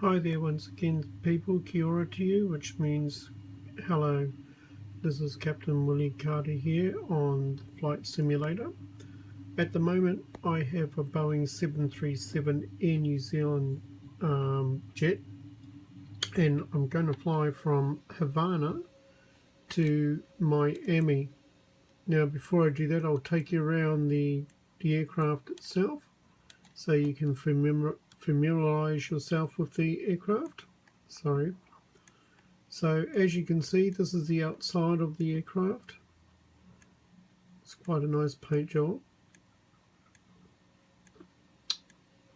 Hi there once again people, kia ora to you, which means hello. This is Captain Willie Carter here on the Flight Simulator. At the moment I have a Boeing 737 Air New Zealand jet, and I'm going to fly from Havana to Miami. Now before I do that, I'll take you around the aircraft itself so you can familiarize yourself with the aircraft. So as you can see, this is the outside of the aircraft. It's quite a nice paint job.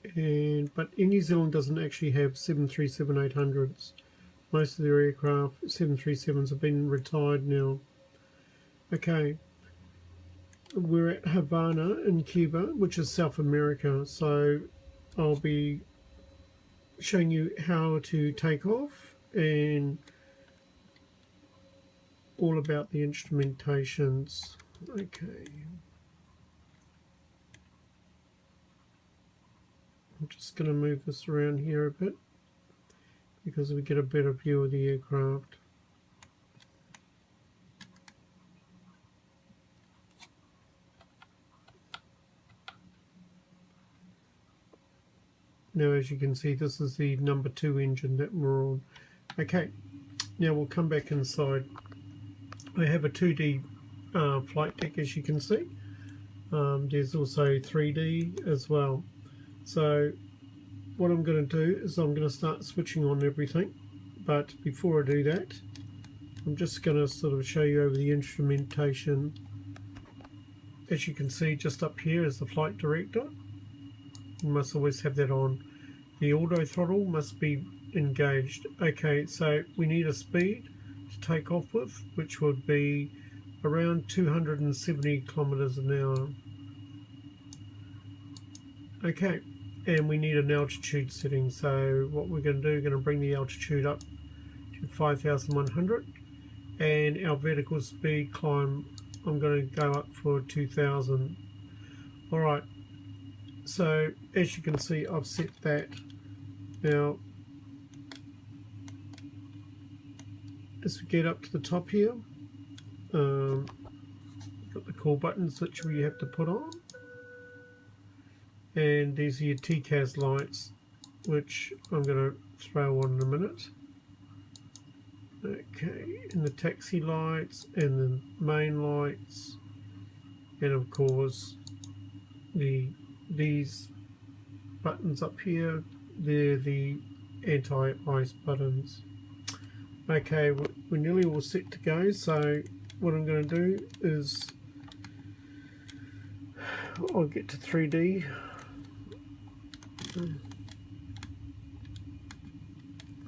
But Air New Zealand doesn't actually have 737-800s. Most of their aircraft, 737s, have been retired now. Okay, we're at Havana in Cuba, which is South America. So I'll be showing you how to take off and all about the instrumentations. Okay. I'm just going to move this around here a bit because we get a better view of the aircraft. Now as you can see, this is the number 2 engine that we're on. Okay, now we'll come back inside. I have a 2D flight deck, as you can see. There's also 3D as well. So what I'm going to do is I'm going to start switching on everything, but before I do that, I'm just going to sort of show you over the instrumentation. As you can see, just up here is the flight director. You must always have that on. The auto throttle must be engaged. Okay, so we need a speed to take off with, which would be around 270 kilometers an hour. Okay, and we need an altitude setting. So what we're going to do, we're going to bring the altitude up to 5,100, and our vertical speed climb, I'm going to go up for 2,000. All right. So as you can see, I've set that. Now as we get up to the top here, got the call buttons which we have to put on, and these are your TCAS lights, which I'm going to throw on in a minute. Okay, and the taxi lights and the main lights, and of course these buttons up here, they're the anti-ice buttons. Okay, we're nearly all set to go, so what I'm going to do is I'll get to 3D.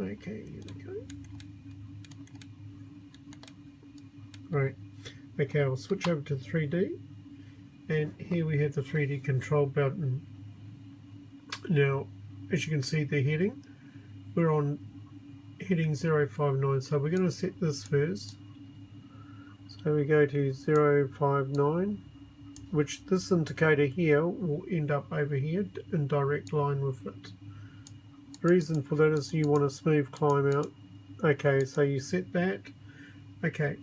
Okay, here we go. Right, okay, I'll switch over to 3D, and here we have the 3D control button. Now, as you can see, the heading, we're on heading 059, so we're going to set this first. So we go to 059, which this indicator here will end up over here in direct line with it. The reason for that is you want a smooth climb out. Okay, so you set that. Okay,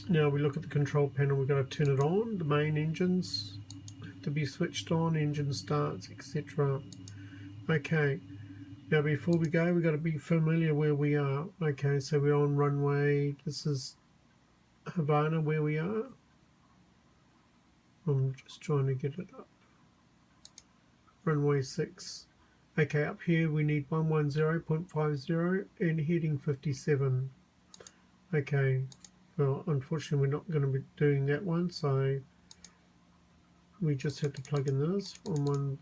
now we look at the control panel. We've got to turn it on. The main engines have to be switched on, engine starts, etc. Okay, now before we go, we've got to be familiar where we are. Okay, so we're on runway, this is Havana where we are. I'm just trying to get it up. Runway 6. Okay, up here we need 110.50 and heading 57. Okay, well unfortunately we're not going to be doing that one, so we just have to plug in this on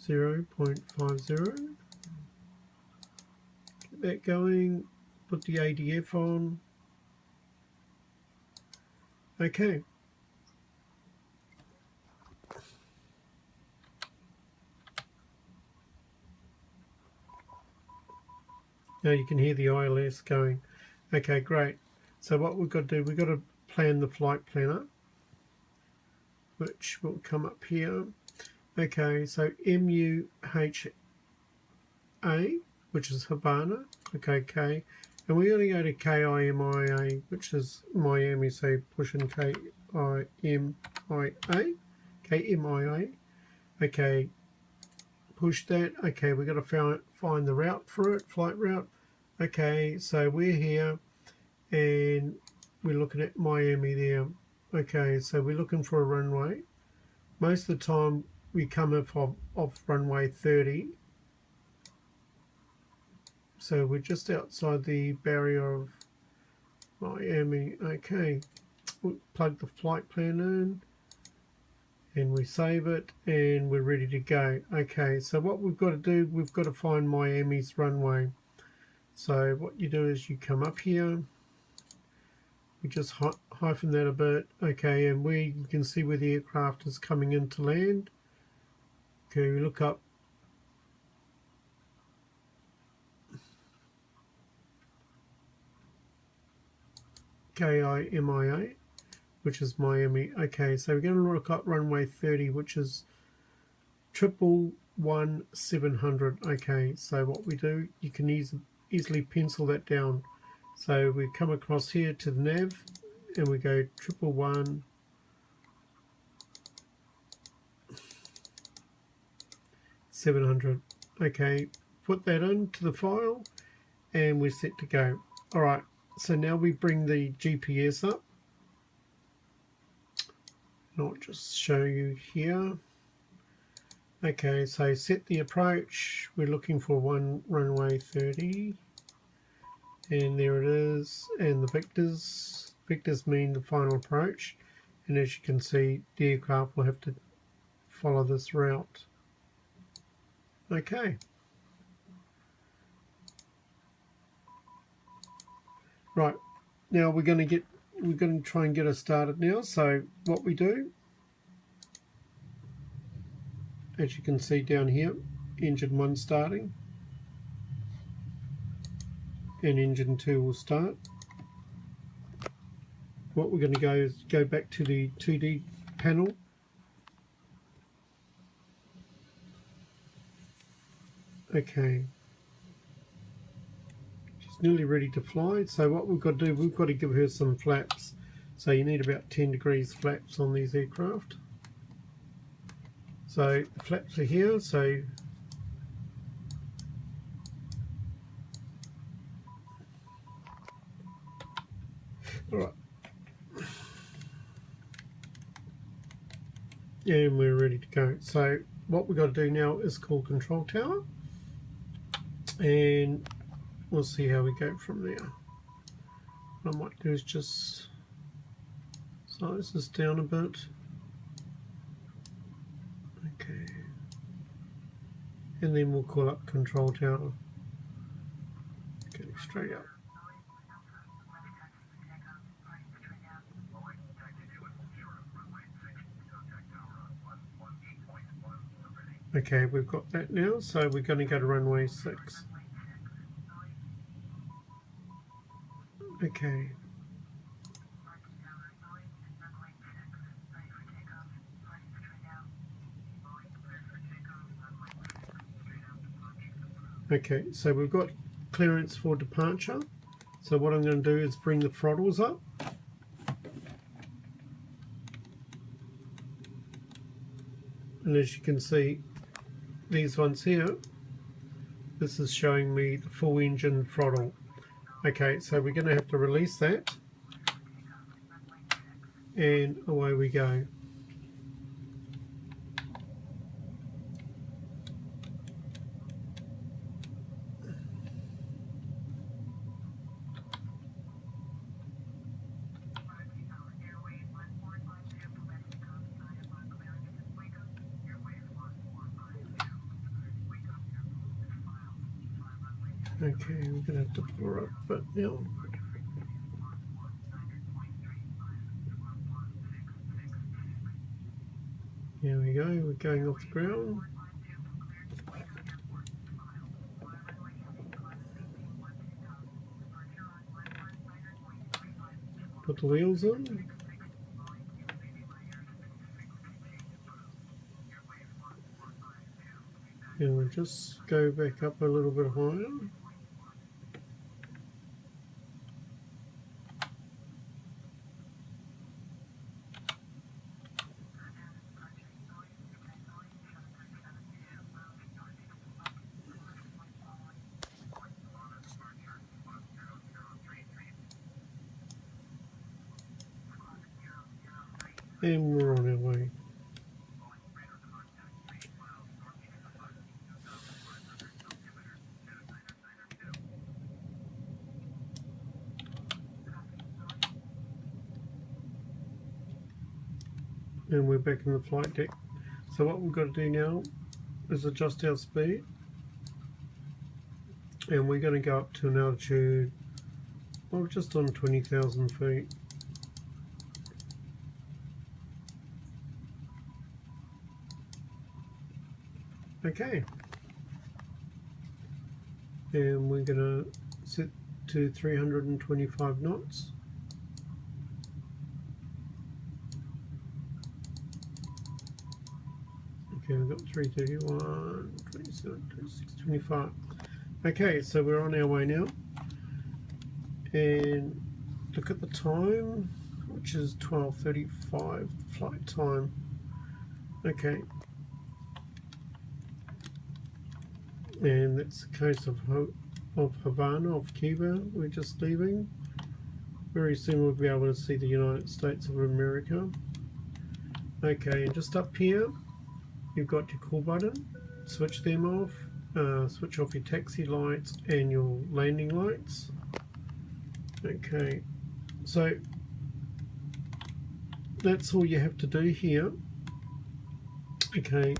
10.50. Get that going, put the ADF on. Okay. Now you can hear the ILS going. Okay, great. So what we've got to do, we've got to plan the flight planner, which will come up here. Okay, so MUHA, which is Havana. Okay, K. And we're going to go to KIMIA, which is Miami, so push in KMIA. Okay, push that. Okay, we've got to find the route for it, flight route. Okay, so we're here and we're looking at Miami there. Okay, so we're looking for a runway. Most of the time we come off runway 30. So we're just outside the barrier of Miami. Okay, we'll plug the flight plan in and we save it and we're ready to go. Okay, so what we've got to do, we've got to find Miami's runway. So what you do is you come up here, we just hyphen that a bit. Okay, and you can see where the aircraft is coming in to land. Okay, we look up KIMIA, which is Miami. Okay, so we're going to look up runway 30, which is 700. Okay, so what we do, you can easily pencil that down. So we come across here to the nav and we go 700. Okay, put that into the file and we're set to go. Alright, so now we bring the GPS up. And I'll just show you here. Okay, so set the approach. We're looking for runway 30. And there it is. And the vectors mean the final approach. And as you can see, the aircraft will have to follow this route. Okay. Right. Now we're going to try and get us started now. So what we do, as you can see down here, engine 1 starting. And engine 2 will start. What we're going to go is go back to the 2D panel. Okay. She's nearly ready to fly. So what we've got to do, we've got to give her some flaps. So you need about 10 degrees flaps on these aircraft. So the flaps are here. So all right. And we're ready to go. So what we've got to do now is call control tower. And we'll see how we go from there. What I might do is just size this down a bit. Okay. And then we'll call up control tower. Getting straight up. Okay, we've got that now, so we're going to go to runway 6. Okay. Okay, so we've got clearance for departure. So what I'm going to do is bring the throttles up. And as you can see, these ones here, this is showing me the full engine throttle. Okay, so we're going to have to release that. And away we go. Okay, we're going to have to pull her up a bit now. Here we go, we're going off the ground. Put the wheels on. And we'll just go back up a little bit higher. And we're on our way. And we're back in the flight deck. So what we've got to do now is adjust our speed. And we're going to go up to an altitude of just on 20,000 feet. Okay. And we're going to set to 325 knots. Okay, we've got 331, 27, 26, 25. Okay, so we're on our way now. And look at the time, which is 12:35 flight time. Okay. And that's the coast of Havana, of Cuba. We're just leaving. Very soon we'll be able to see the United States of America. Okay, and just up here, you've got your call button. Switch them off. Switch off your taxi lights and your landing lights. Okay, so that's all you have to do here. Okay,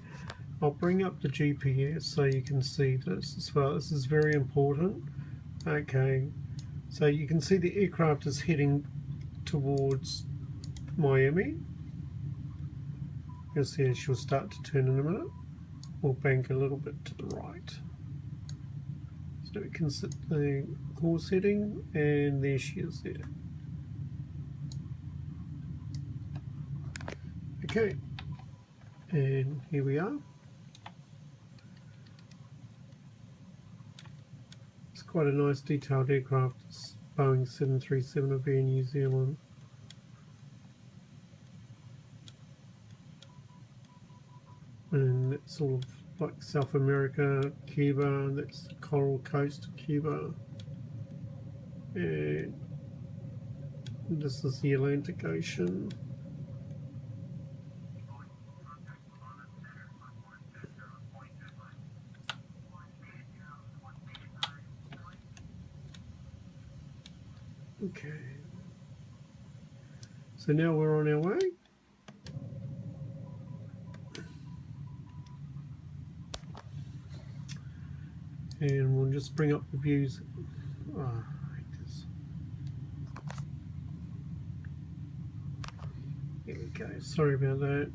I'll bring up the GPS so you can see this as well. This is very important. Okay, so you can see the aircraft is heading towards Miami. You'll see she'll start to turn in a minute. We'll bank a little bit to the right. So we can set the course heading, and there she is there. Okay, and here we are. It's quite a nice detailed aircraft. It's Boeing 737 of Air New Zealand. And it's sort of like South America, Cuba, that's the Coral Coast of Cuba. And this is the Atlantic Ocean. Okay. So now we're on our way. And we'll just bring up the views. Oh, I hate this. There we go. Sorry about that.